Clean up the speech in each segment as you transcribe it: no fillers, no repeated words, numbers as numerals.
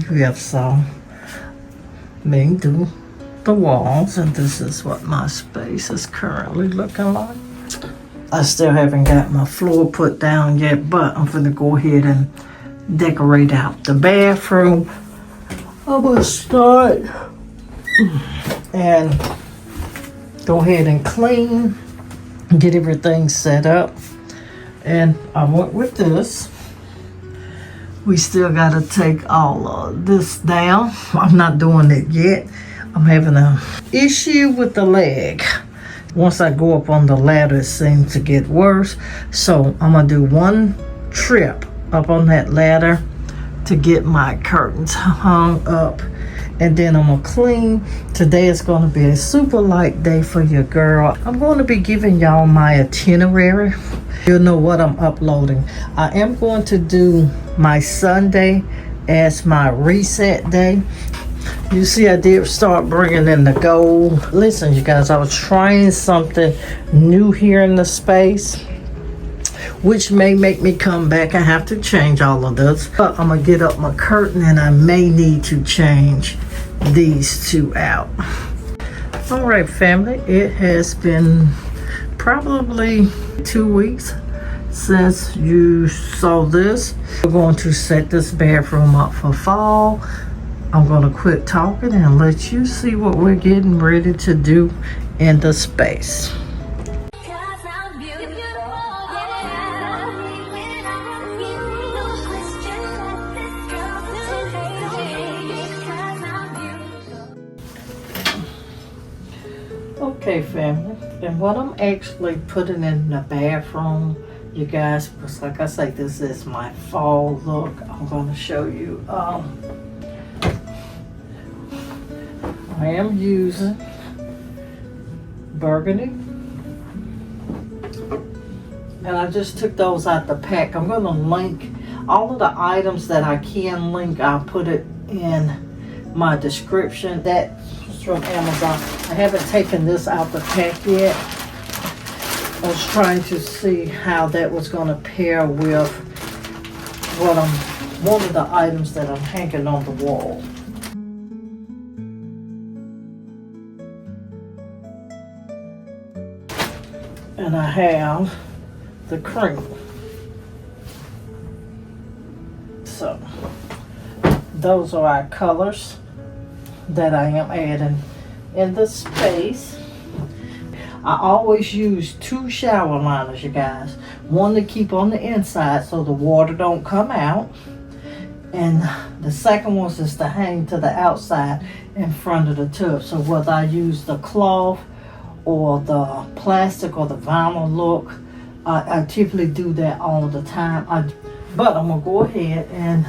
we have some being through the walls, and this is what my space is currently looking like. I still haven't got my floor put down yet, but I'm gonna go ahead and decorate out the bathroom. I'm gonna start and go ahead and clean, get everything set up. And I went with this. We still gotta take all of this down. I'm not doing it yet. I'm having an issue with the leg. Once I go up on the ladder, it seems to get worse. So I'm gonna do one trip up on that ladder to get my curtains hung up. And then I'm gonna clean. Today is gonna be a super light day for your girl. I'm gonna be giving y'all my itinerary. You'll know what I'm uploading. I am going to do my Sunday as my reset day. You see, I did start bringing in the gold. Listen, you guys, I was trying something new here in the space, which may make me come back. I have to change all of this. But I'm gonna get up my curtain, and I may need to change these two out. All right, family, it has been probably 2 weeks since you saw this. We're going to set this bathroom up for fall. I'm gonna quit talking and let you see what we're getting ready to do in the space. Okay, family, and what I'm actually putting in the bathroom, you guys, because like I say, this is my fall look. I'm gonna show you. I am using burgundy, and I just took those out the pack. I'm going to link all of the items that I can link. I'll put it in my description. That's from Amazon. I haven't taken this out the pack yet. I was trying to see how that was going to pair with one of the items that I'm hanging on the wall. And I have the cream. So those are our colors that I am adding in the space. I always use 2 shower liners, you guys. One to keep on the inside so the water don't come out, and the second one is to hang to the outside in front of the tub. So whether I use the cloth or the plastic or the vinyl look, I typically do that all the time. But I'm gonna go ahead and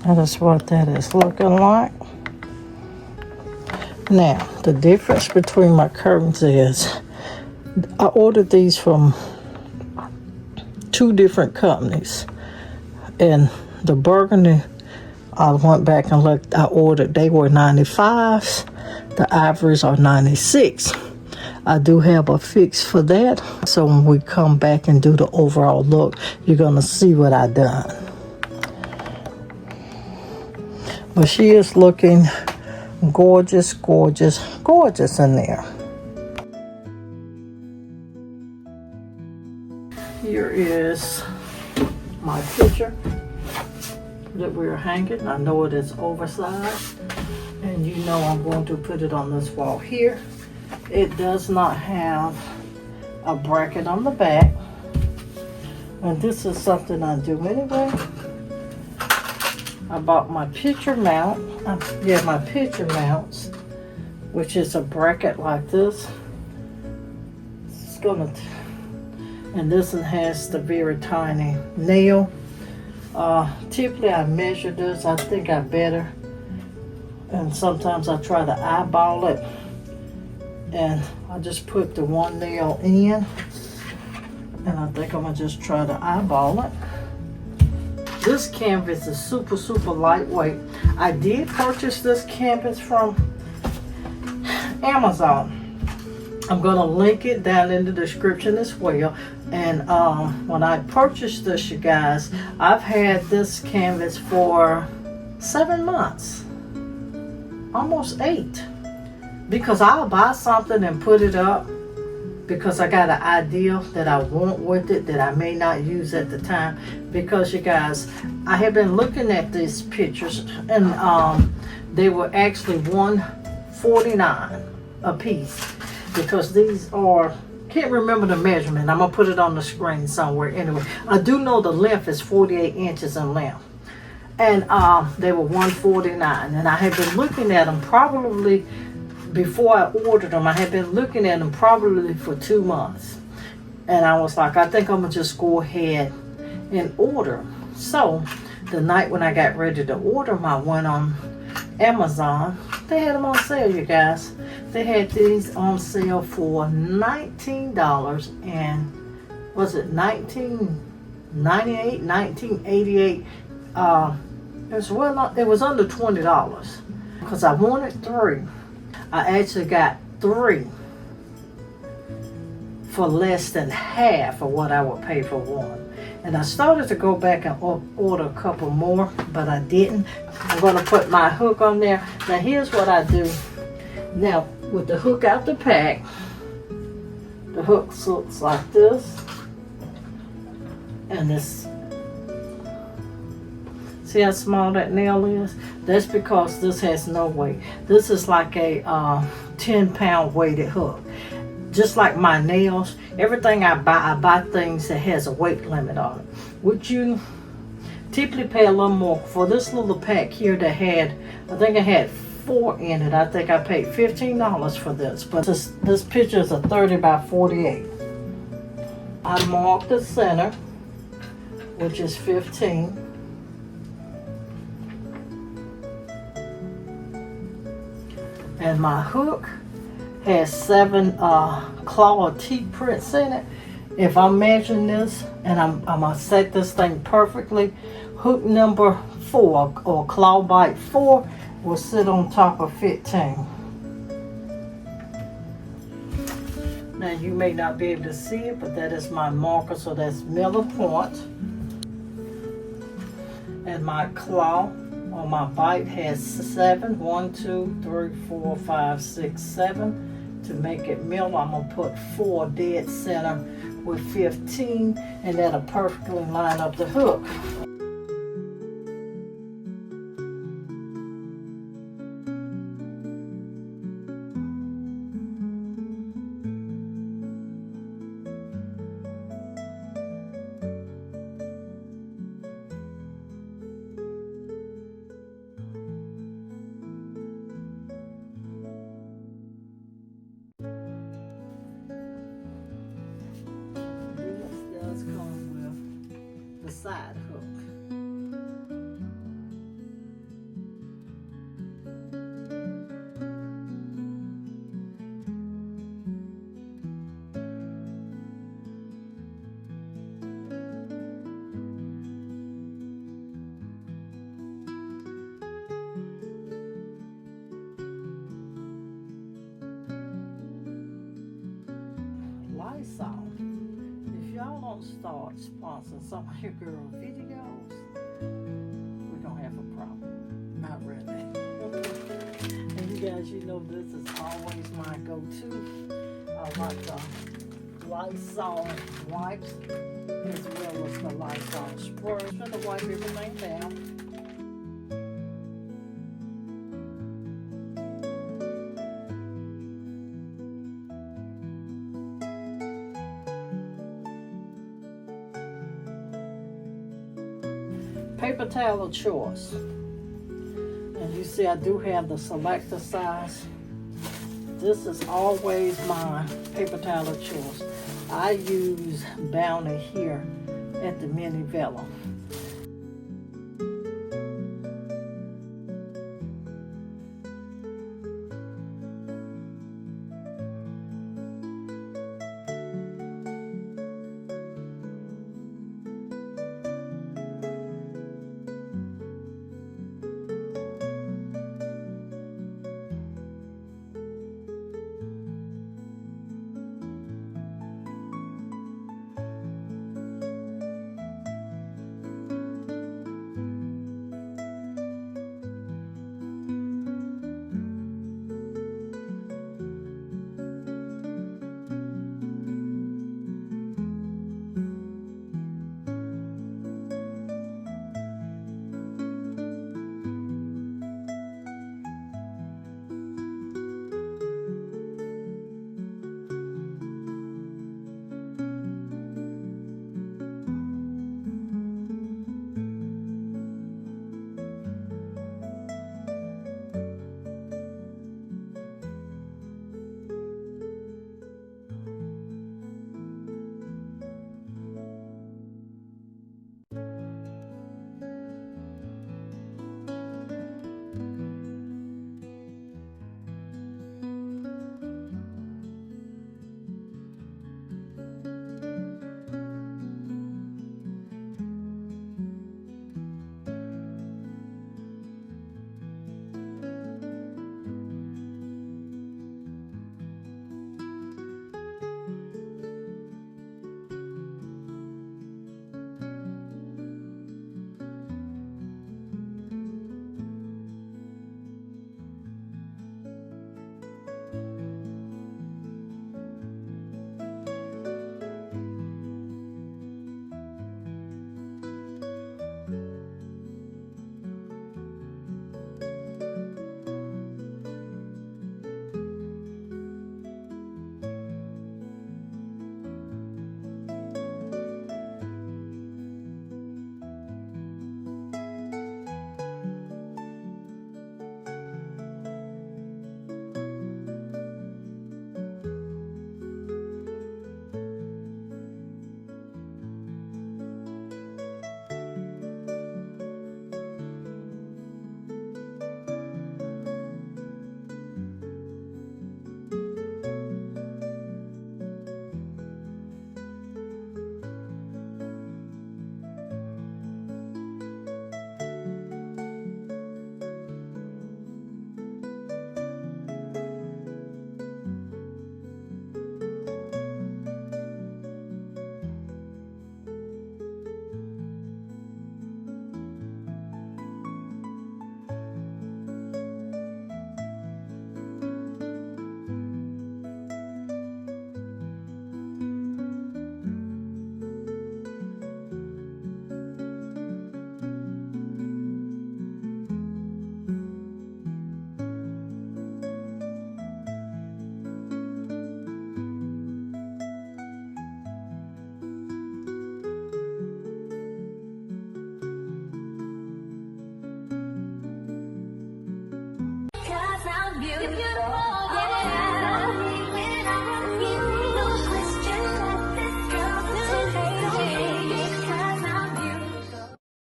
That is what that is looking like. Now, the difference between my curtains is I ordered these from 2 different companies. And the burgundy, I went back and looked, I ordered, they were 95s. The ivories are 96. I do have a fix for that. So when we come back and do the overall look, you're going to see what I done. But she is looking gorgeous, gorgeous, gorgeous in there. Here is my picture that we're hanging. I know it is oversized, and you know I'm going to put it on this wall here. It does not have a bracket on the back, and this is something I do anyway. I bought my picture mount. My picture mounts, which is a bracket like this. It's gonna, and this one has the very tiny nail. Typically I measure this. I think I better, and sometimes I try to eyeball it, and I just put the 1 nail in, and I think I'm gonna just try to eyeball it. This canvas is super, super lightweight. I did purchase this canvas from Amazon. I'm gonna link it down in the description as well. And when I purchased this, you guys, I've had this canvas for 7 months, almost 8, because I'll buy something and put it up because I got an idea that I want with it that I may not use at the time. Because you guys, I have been looking at these pictures, and they were actually $149 a piece, because these are, can't remember the measurement. I'm gonna put it on the screen somewhere. Anyway, I do know the length is 48 inches in length, and they were $149, and I have been looking at them probably before I ordered them. I had been looking at them probably for 2 months, and I was like, I think I'm gonna just go ahead and order. So the night when I got ready to order them, I went on Amazon. They had them on sale, you guys. They had these on sale for $19, and was it $19.98, $19.88? It was under $20, because I wanted 3. I actually got 3 for less than half of what I would pay for 1. And I started to go back and order a couple more, but I didn't. I'm going to put my hook on there. Now here's what I do. Now with the hook out the pack, the hook looks like this. And this, see how small that nail is? That's because this has no weight. This is like a 10-pound weighted hook. Just like my nails, everything I buy things that has a weight limit on it. Would you typically pay a little more for this little pack here that had, I think it had 4 in it. I think I paid $15 for this, but this picture is a 30 by 48. I marked the center, which is 15. And my hook has 7 claw teeth prints in it. If I'm measuring this and I'm gonna set this thing perfectly, hook number 4 or claw bite 4 will sit on top of 15. Now you may not be able to see it, but that is my marker, so that's Miller point. And my claw on my bite has 7. 1, 2, 3, 4, 5, 6, 7. To make it mill, I'm gonna put 4 dead center with 15, and that'll perfectly line up the hook. Come with the side hook. Lysol. If y'all don't start sponsoring some of your girl videos, we're gonna have a problem. Not really. And you guys, you know this is always my go-to. I like the Lysol wipes as well as the Lysol spray. I'm gonna wipe everything down. Paper towel of choice. And you see I do have the selector size. This is always my paper towel of choice. I use Bounty here at the Mini Villa.